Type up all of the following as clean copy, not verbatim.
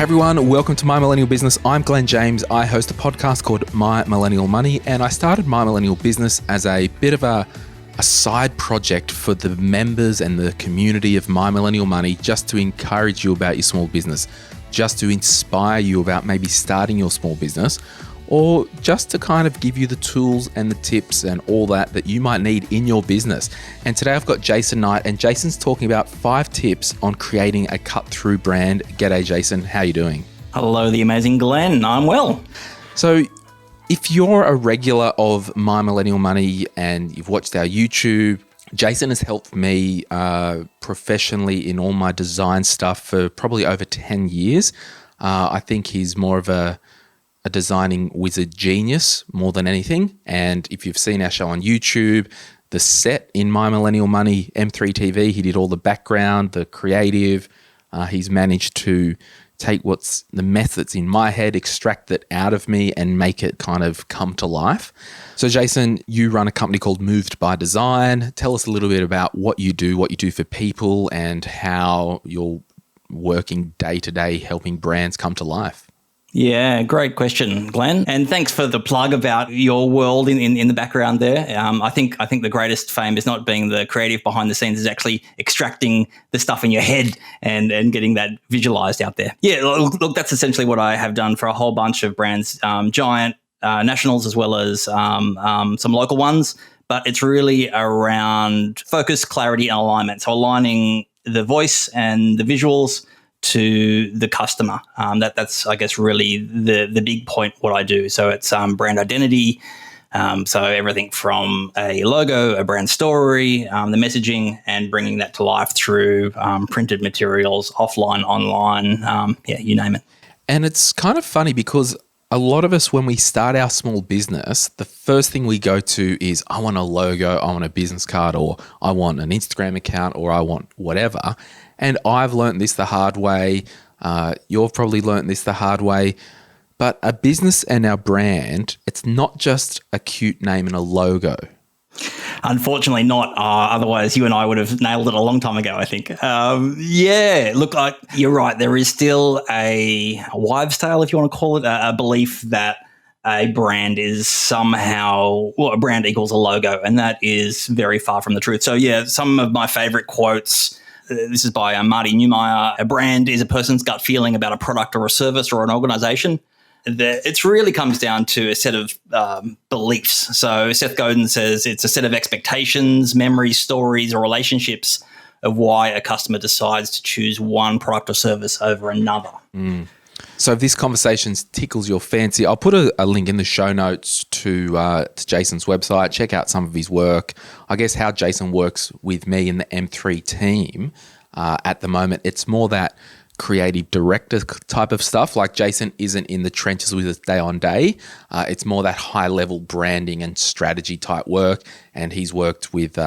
Hey everyone, welcome to My Millennial Business. I'm Glenn James. I host a podcast called My Millennial Money, and I started My Millennial Business as a bit of a side project for the members and the community of My Millennial Money, just to encourage you about your small business, just to inspire you about maybe starting your small business, or just to kind of give you the tools and the tips and all that you might need in your business. And today I've got Jason Knight, and Jason's talking about 5 tips on creating a cut-through brand. G'day, Jason. How are you doing? Hello, the amazing Glenn. I'm well. So if you're a regular of My Millennial Money and you've watched our YouTube, Jason has helped me professionally in all my design stuff for probably over 10 years. I think he's more of a designing wizard genius more than anything. And if you've seen our show on YouTube, the set in My Millennial Money, M3 TV, he did all the background, the creative. He's managed to take what's the methods in my head, extract it out of me and make it kind of come to life. So Jason, you run a company called Moved by Design. Tell us a little bit about what you do for people, and how you're working day to day helping brands come to life. Yeah, great question, Glenn. And thanks for the plug about your world in the background there. I think the greatest fame is not being the creative behind the scenes, is actually extracting the stuff in your head and getting that visualized out there. Yeah, look, that's essentially what I have done for a whole bunch of brands, giant nationals as well as some local ones. But it's really around focus, clarity, and alignment. So aligning the voice and the visuals to the customer. That's I guess really the big point what I do. So it's brand identity. So everything from a logo, a brand story, the messaging, and bringing that to life through printed materials, offline, online, you name it. And it's kind of funny because a lot of us, when we start our small business, the first thing we go to is, I want a logo, I want a business card, or I want an Instagram account, or I want whatever. And I've learned this the hard way. You've probably learned this the hard way. But a business and our brand, it's not just a cute name and a logo. Unfortunately not. Otherwise, you and I would have nailed it a long time ago, I think. Look, you're right. There is still a wives' tale, if you want to call it, a belief that a brand is somehow, a brand equals a logo, and that is very far from the truth. So, yeah, some of my favorite quotes. This is by Marty Neumeier. A brand is a person's gut feeling about a product or a service or an organization. It really comes down to a set of beliefs. So Seth Godin says it's a set of expectations, memories, stories, or relationships of why a customer decides to choose one product or service over another. So if this conversation tickles your fancy, I'll put a link in the show notes to Jason's website. Check out some of his work. I guess how Jason works with me in the M3 team at the moment, it's more that creative director type of stuff. Like Jason isn't in the trenches with us day on day. It's more that high level branding and strategy type work. And he's worked with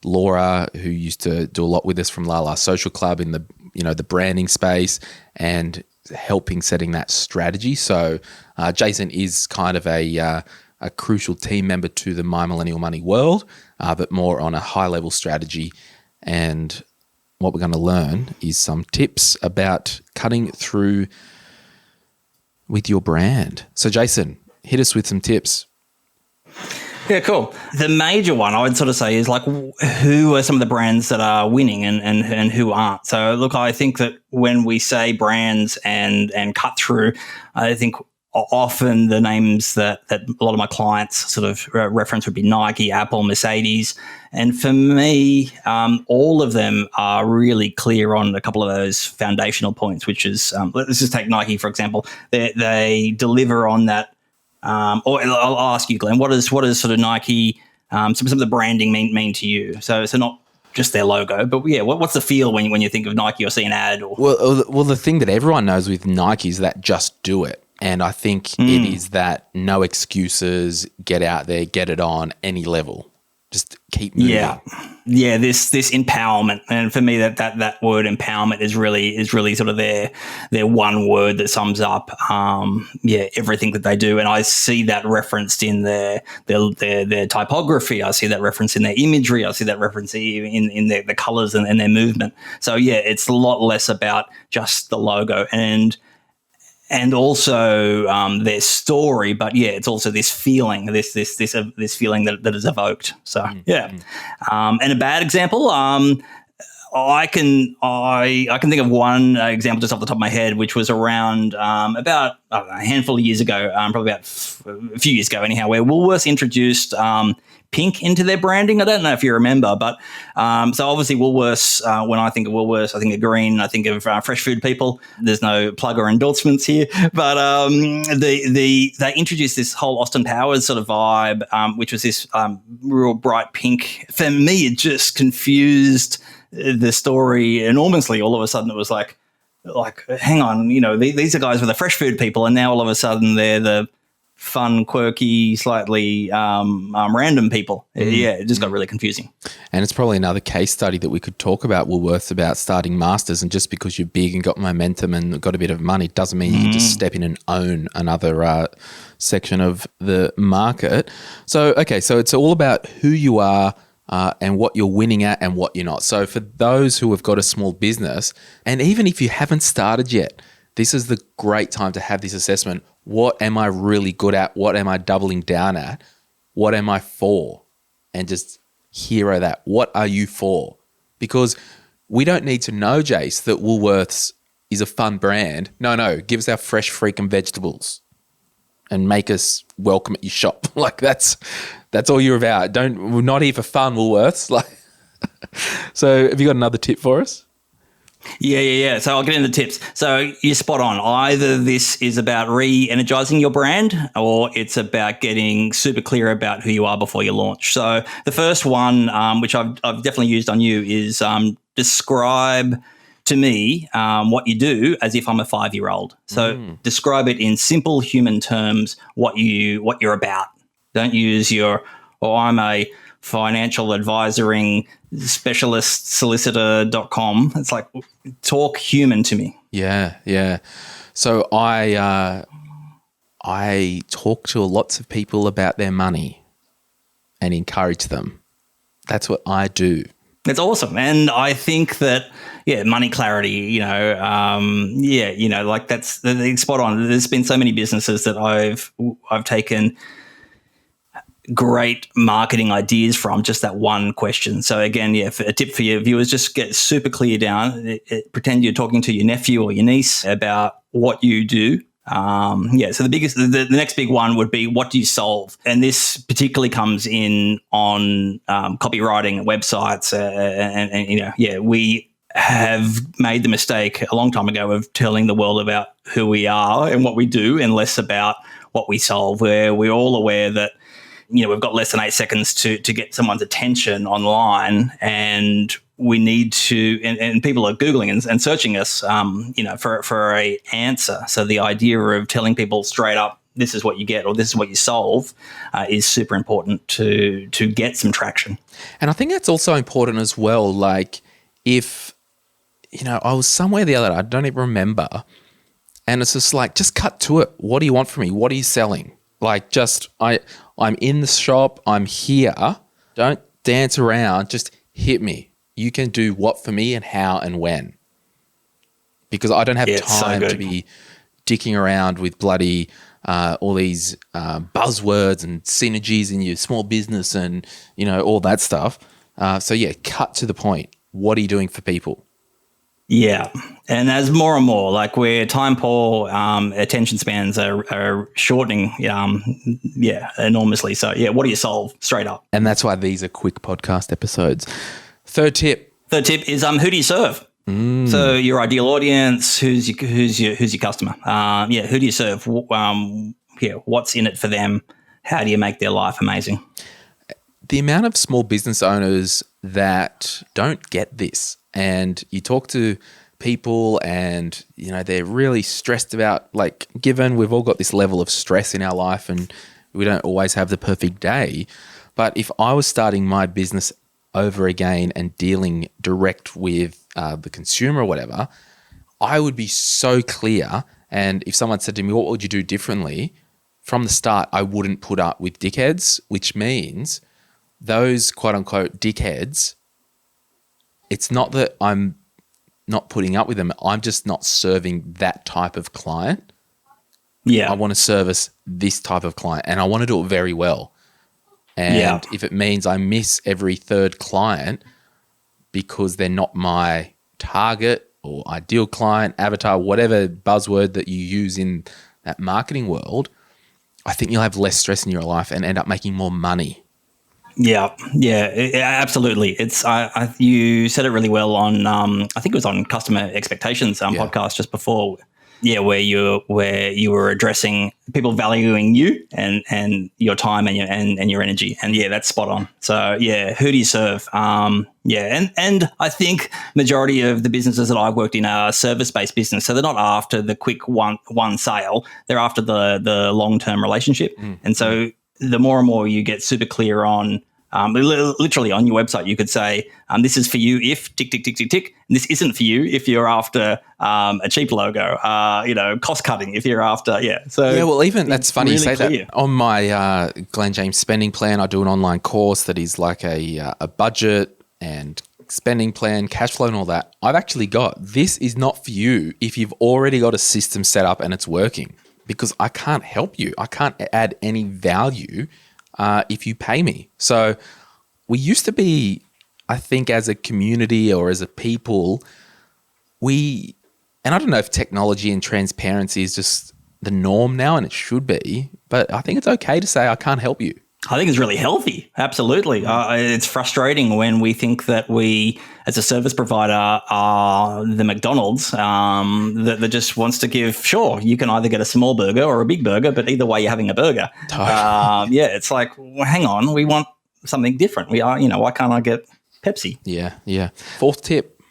Laura, who used to do a lot with us from La La Social Club in the branding space, and helping setting that strategy. So Jason is kind of a crucial team member to the My Millennial Money world, but more on a high level strategy. And what we're going to learn is some tips about cutting through with your brand. So Jason, hit us with some tips. Yeah, cool. The major one I would sort of say is like, who are some of the brands that are winning and who aren't? So look, I think that when we say brands and cut through, I think often the names that a lot of my clients sort of reference would be Nike, Apple, Mercedes. And for me, all of them are really clear on a couple of those foundational points, which is, let's just take Nike, for example. They deliver on that. Or I'll ask you, Glenn, what does sort of Nike, some of the branding mean to you? So not just their logo, but yeah, what's the feel when you think of Nike or see an ad? Well, the thing that everyone knows with Nike is that just do it. And I think it is that no excuses, get out there, get it on any level. Just keep moving. Yeah. This empowerment, and for me that word empowerment is really sort of their one word that sums up everything that they do. And I see that referenced in their typography. I see that reference in their imagery. I see that reference in the colors and their movement. So yeah, it's a lot less about just the logo. And and also their story. But yeah, it's also this feeling, this feeling that is evoked. So and a bad example. I can think of one example just off the top of my head, which was around about I don't know, a handful of years ago, probably about a few years ago anyhow, where Woolworths introduced pink into their branding. I don't know if you remember, but so obviously Woolworths, when I think of Woolworths, I think of green, I think of fresh food people. There's no plug or endorsements here, but they introduced this whole Austin Powers sort of vibe, which was this real bright pink. For me, it just confused the story enormously. All of a sudden, it was like, hang on, these are guys with the fresh food people, and now all of a sudden they're the fun, quirky, slightly random people. Yeah, it just got really confusing. And it's probably another case study that we could talk about Woolworths, about starting masters, and just because you're big and got momentum and got a bit of money doesn't mean you can just step in and own another section of the market. So it's all about who you are, and what you're winning at and what you're not. So for those who have got a small business, and even if you haven't started yet, this is the great time to have this assessment. What am I really good at? What am I doubling down at? What am I for? And just hero that. What are you for? Because we don't need to know, Jace, that Woolworths is a fun brand. No, give us our fresh freaking vegetables and make us welcome at your shop. Like that's all you're about. We're not here for fun, Woolworths. So have you got another tip for us? Yeah. So I'll get into tips. So you're spot on. Either this is about re-energizing your brand, or it's about getting super clear about who you are before you launch. So the first one, which I've definitely used on you, is describe to me what you do as if I'm a 5-year-old. So describe it in simple human terms what you're about. Don't use I'm a financial advisoring specialist solicitor.com. It's like, talk human to me. Yeah. So I talk to lots of people about their money and encourage them. That's what I do. That's awesome. And I think that, money clarity, like that's spot on. There's been so many businesses that I've taken great marketing ideas from just that one question. So again, a tip for your viewers, just get super clear down. Pretend you're talking to your nephew or your niece about what you do. So the next big one would be, what do you solve? And this particularly comes in on copywriting websites. We have made the mistake a long time ago of telling the world about who we are and what we do, and less about what we solve, where we're all aware that we've got less than 8 seconds to get someone's attention online, and we need to, and people are Googling and searching us, for a answer. So the idea of telling people straight up, this is what you get, or this is what you solve, is super important to get some traction. And I think that's also important as well. Like if, I was somewhere the other day, I don't even remember, and it's just like, just cut to it. What do you want from me? What are you selling? Like I'm in the shop, I'm here. Don't dance around, just hit me. You can do what for me and how and when. Because I don't have time to be dicking around with bloody all these buzzwords and synergies in your small business and, all that stuff. Cut to the point. What are you doing for people? Yeah. And as more and more, like where time poor, attention spans are shortening, enormously. So, what do you solve straight up? And that's why these are quick podcast episodes. Third tip is who do you serve? So your ideal audience, who's your customer? Who do you serve? What's in it for them? How do you make their life amazing? The amount of small business owners that don't get this, and you talk to people and, they're really stressed about, like, given we've all got this level of stress in our life and we don't always have the perfect day. But if I was starting my business over again and dealing direct with the consumer or whatever, I would be so clear. And if someone said to me, what would you do differently? From the start, I wouldn't put up with dickheads, which means those quote unquote dickheads, it's not that I'm not putting up with them. I'm just not serving that type of client. Yeah. I want to service this type of client and I want to do it very well. And if it means I miss every third client because they're not my target or ideal client, avatar, whatever buzzword that you use in that marketing world, I think you'll have less stress in your life and end up making more money. Yeah, absolutely. It's you said it really well on I think it was on Customer Expectations podcast just before. Yeah, where you were addressing people valuing you and your time and your energy, and that's spot on. So who do you serve? And I think majority of the businesses that I've worked in are service-based business, so they're not after the quick one sale. They're after the long-term relationship, and so the more and more you get super clear on. Literally on your website, you could say, this is for you if tick, tick, tick, tick, tick. And this isn't for you if you're after a cheap logo, cost cutting if you're after, So well, even that's funny really you say clear. that. On my Glenn James spending plan, I do an online course that is like a budget and spending plan, cash flow and all that. I've actually got, this is not for you if you've already got a system set up and it's working, because I can't help you. I can't add any value if you pay me. So we used to be, I think as a community or as a people, and I don't know if technology and transparency is just the norm now, and it should be, but I think it's okay to say I can't help you. I think it's really healthy. Absolutely. It's frustrating when we think that we, as a service provider, are the McDonald's that just wants to give, sure, you can either get a small burger or a big burger, but either way you're having a burger. It's like, well, hang on, we want something different. We are, why can't I get Pepsi? Yeah. Fourth tip.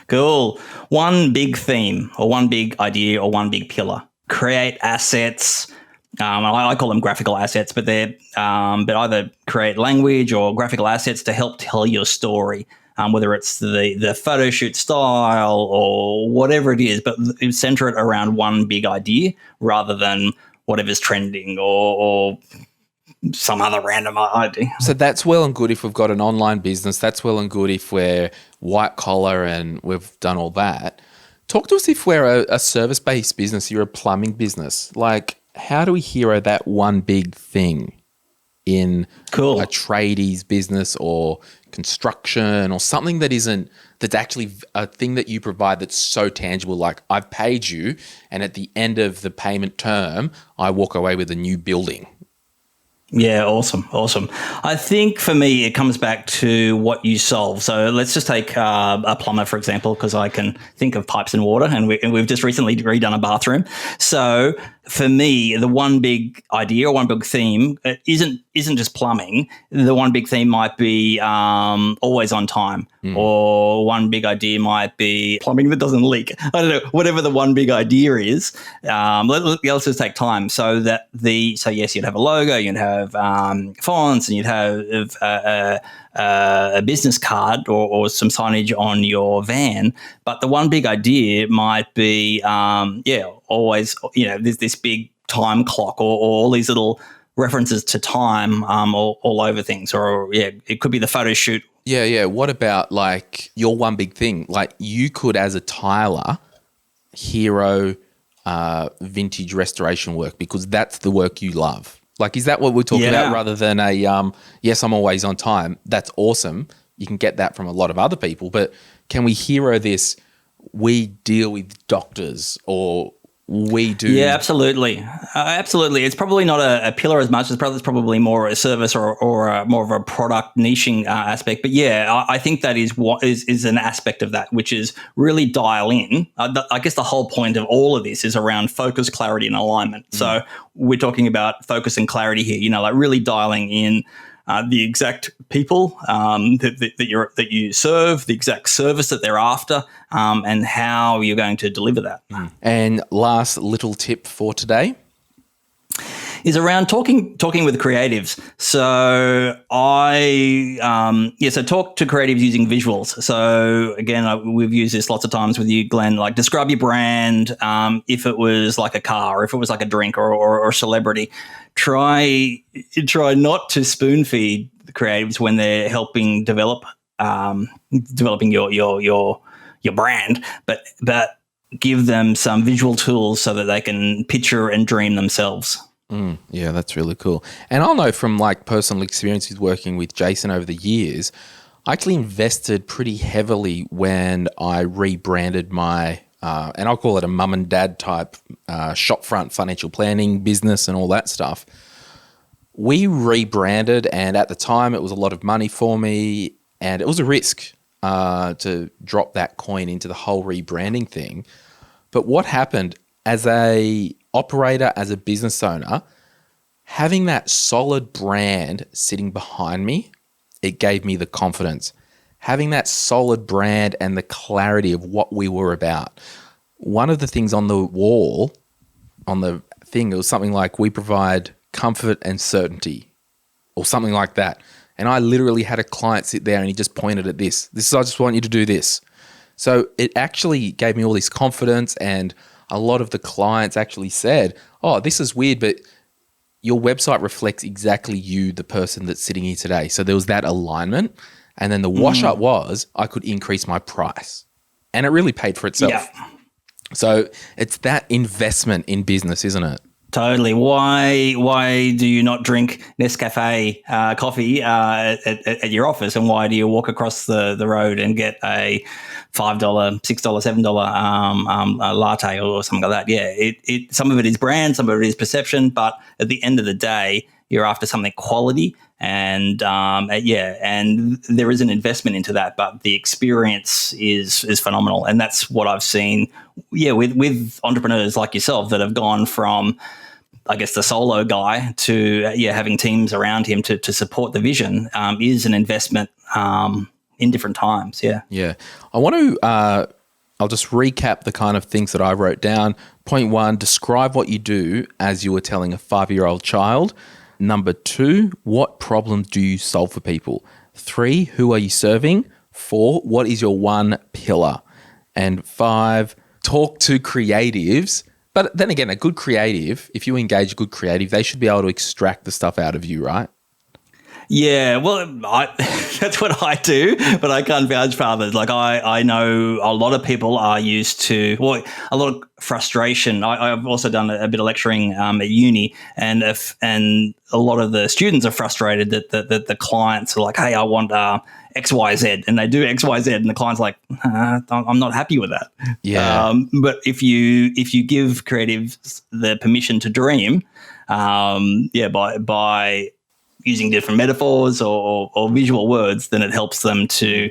Cool. One big theme or one big idea or one big pillar. Create assets. I call them graphical assets, but they're but either create language or graphical assets to help tell your story, whether it's the photo shoot style or whatever it is, but center it around one big idea rather than whatever's trending or some other random idea. So that's well and good if we've got an online business. That's well and good if we're white collar and we've done all that. Talk to us if we're a service-based business, you're a plumbing business. Like, how do we hero that one big thing in a tradies business or construction or something that's actually a thing that you provide that's so tangible, like I've paid you and at the end of the payment term, I walk away with a new building? Yeah, awesome. I think for me, it comes back to what you solve. So let's just take a plumber, for example, because I can think of pipes and water, and we've just recently redone a bathroom. So for me, the one big idea or one big theme isn't just plumbing. The one big theme might be always on time, or one big idea might be plumbing that doesn't leak. I don't know, whatever the one big idea is. Let's just take time. So yes, you'd have a logo, you'd have fonts, and you'd have a business card or some signage on your van. But the one big idea might be, always, there's this big time clock or all these little references to time all over things. Or, it could be the photo shoot. Yeah. What about like your one big thing? Like you could, as a tiler, hero vintage restoration work because that's the work you love. Like, is that what we're talking about rather than yes, I'm always on time? That's awesome. You can get that from a lot of other people, but can we hero this? We deal with doctors or we do. Yeah, absolutely. Absolutely. It's probably not a pillar as much as it's probably more a service or more of a product niching aspect. But I think that is what is an aspect of that, which is really dial in. I guess the whole point of all of this is around focus, clarity, and alignment. So we're talking about focus and clarity here, like really dialing in the exact people that you serve, the exact service that they're after, and how you're going to deliver that. And last little tip for today is around talking with creatives. So talk to creatives using visuals. So again, we've used this lots of times with you, Glenn, like describe your brand. If it was like a car, or if it was like a drink or a celebrity, try not to spoon feed the creatives when they're helping developing your brand, but give them some visual tools so that they can picture and dream themselves. Yeah, that's really cool. And I'll know from like personal experience with working with Jason over the years, I actually invested pretty heavily when I rebranded my, and I'll call it a mum and dad type shopfront financial planning business and all that stuff. We rebranded, and at the time it was a lot of money for me, and it was a risk to drop that coin into the whole rebranding thing. But what happened as a operator, as a business owner, having that solid brand sitting behind me, it gave me the confidence. Having that solid brand and the clarity of what we were about. One of the things on the wall, on the thing, it was something like, we provide comfort and certainty, or something like that. And I literally had a client sit there and he just pointed at this. This is, I just want you to do this. So it actually gave me all this confidence, and a lot of the clients actually said, oh, this is weird, but your website reflects exactly you, the person that's sitting here today. So there was that alignment. And then the wash up was I could increase my price, and it really paid for itself. Yeah. So it's that investment in business, isn't it? Totally. Why do you not drink Nescafe coffee at your office, and why do you walk across the road and get a $5, $6, $7 latte or something like that? Yeah, it some of it is brand, some of it is perception, but at the end of the day, you're after something quality, and and there is an investment into that, but the experience is phenomenal, and that's what I've seen. Yeah, with entrepreneurs like yourself that have gone from, I guess, the solo guy to having teams around him to support the vision is an investment in different times. Yeah. I want to. I'll just recap the kind of things that I wrote down. Point 1: describe what you do as you were telling a 5-year-old child. Number 2: what problems do you solve for people? 3: who are you serving? 4: what is your one pillar? And 5: talk to creatives. But then again, a good creative, if you engage a good creative, they should be able to extract the stuff out of you, right? Yeah, well, that's what I do, but I can't vouch for others. Like I know a lot of people are used to, well, a lot of frustration. I've also done a bit of lecturing at uni, and a lot of the students are frustrated that the clients are like, hey, I want X, Y, Z, and they do X, Y, Z, and the client's like, I'm not happy with that. Yeah. But if you give creatives the permission to dream, by using different metaphors or visual words, then it helps them to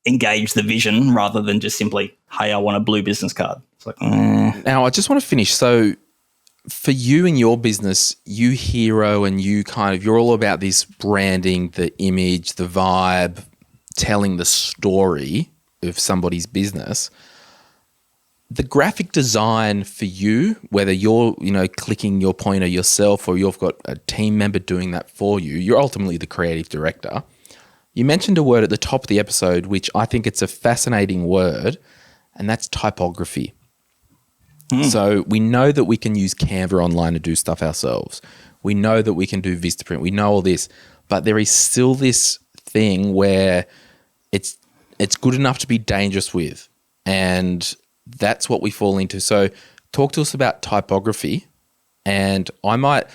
engage the vision rather than just simply, hey, I want a blue business card. It's like, Now, I just want to finish. So for you and your business, you hero, and you're all about this branding, the image, the vibe, telling the story of somebody's business. The graphic design for you, whether you're, clicking your pointer yourself or you've got a team member doing that for you, you're ultimately the creative director. You mentioned a word at the top of the episode, which I think it's a fascinating word, and that's typography. So we know that we can use Canva online to do stuff ourselves. We know that we can do Vistaprint. We know all this, but there is still this thing where it's good enough to be dangerous with, and that's what we fall into. So talk to us about typography, and I might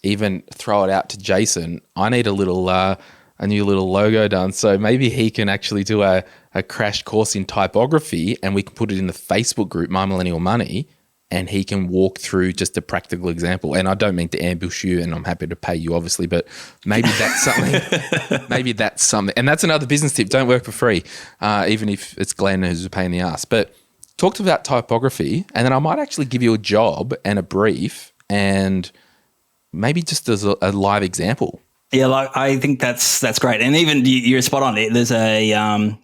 even throw it out to Jason. I need a new little logo done. So maybe he can actually do a crash course in typography, and we can put it in the Facebook group, My Millennial Money, and he can walk through just a practical example. And I don't mean to ambush you, and I'm happy to pay you, obviously, but maybe that's something. And that's another business tip. Don't work for free, even if it's Glenn who's a pain in the ass. But talk about typography, and then I might actually give you a job and a brief, and maybe just as a live example. Yeah, I think that's great. And even you're spot on. There's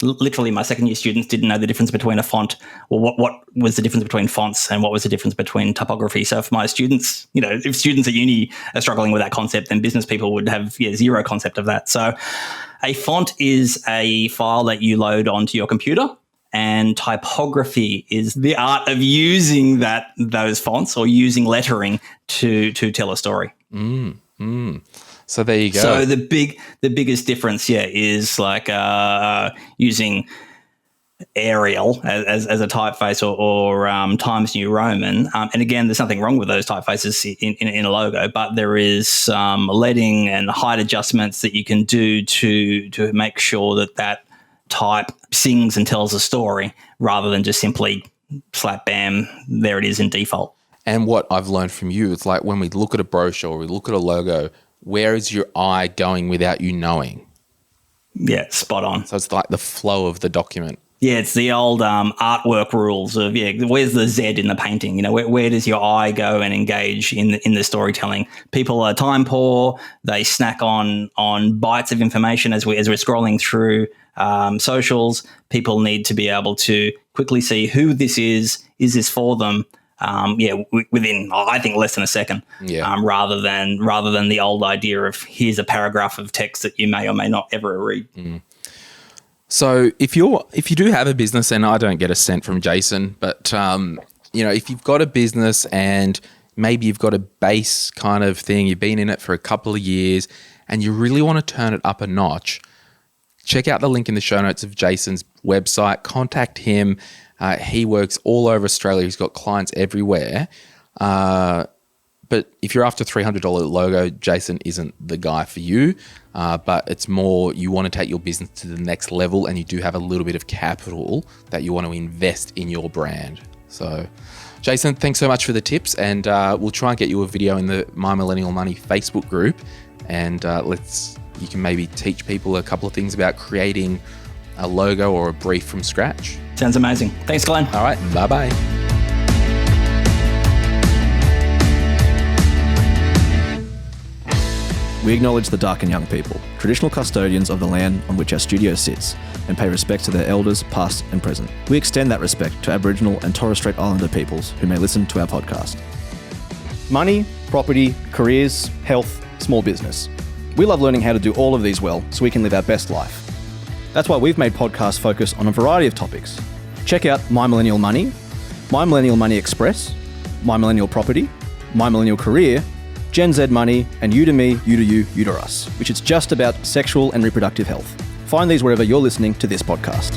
literally my second year students didn't know the difference between a font, or what was the difference between fonts, and what was the difference between typography. So for my students, if students at uni are struggling with that concept, then business people would have zero concept of that. So a font is a file that you load onto your computer, and typography is the art of using those fonts or using lettering to tell a story. So there you go. So the biggest difference, is like using Arial as a typeface or Times New Roman. And again, there's nothing wrong with those typefaces in a logo, but there is leading and height adjustments that you can do to make sure that type sings and tells a story rather than just simply slap bam, there it is in default. And what I've learned from you, it's like when we look at a brochure, we look at a logo, where is your eye going without you knowing? Yeah, spot on. So it's like the flow of the document. Yeah, it's the old artwork rules of, where's the Z in the painting? You know, where does your eye go and engage in the storytelling? People are time poor. They snack on bytes of information as we're scrolling through socials. People need to be able to quickly see who this is this for them? Within, I think, less than a second. Yeah. Rather than the old idea of here's a paragraph of text that you may or may not ever read. Mm. So if you do have a business, and I don't get a cent from Jason, but if you've got a business and maybe you've got a base kind of thing, you've been in it for a couple of years and you really want to turn it up a notch, check out the link in the show notes of Jason's website. Contact him. He works all over Australia. He's got clients everywhere. But if you're after $300 logo, Jason isn't the guy for you. But it's more you want to take your business to the next level and you do have a little bit of capital that you want to invest in your brand. So, Jason, thanks so much for the tips. And we'll try and get you a video in the My Millennial Money Facebook group. And you can maybe teach people a couple of things about creating a logo or a brief from scratch. Sounds amazing. Thanks, Glenn. All right. Bye-bye. We acknowledge the Darkin Young people, traditional custodians of the land on which our studio sits, and pay respect to their elders, past and present. We extend that respect to Aboriginal and Torres Strait Islander peoples who may listen to our podcast. Money, property, careers, health, small business. We love learning how to do all of these well so we can live our best life. That's why we've made podcasts focus on a variety of topics. Check out My Millennial Money, My Millennial Money Express, My Millennial Property, My Millennial Career, Gen Z Money, and You to Me, You to You, You to Us, which is just about sexual and reproductive health. Find these wherever you're listening to this podcast.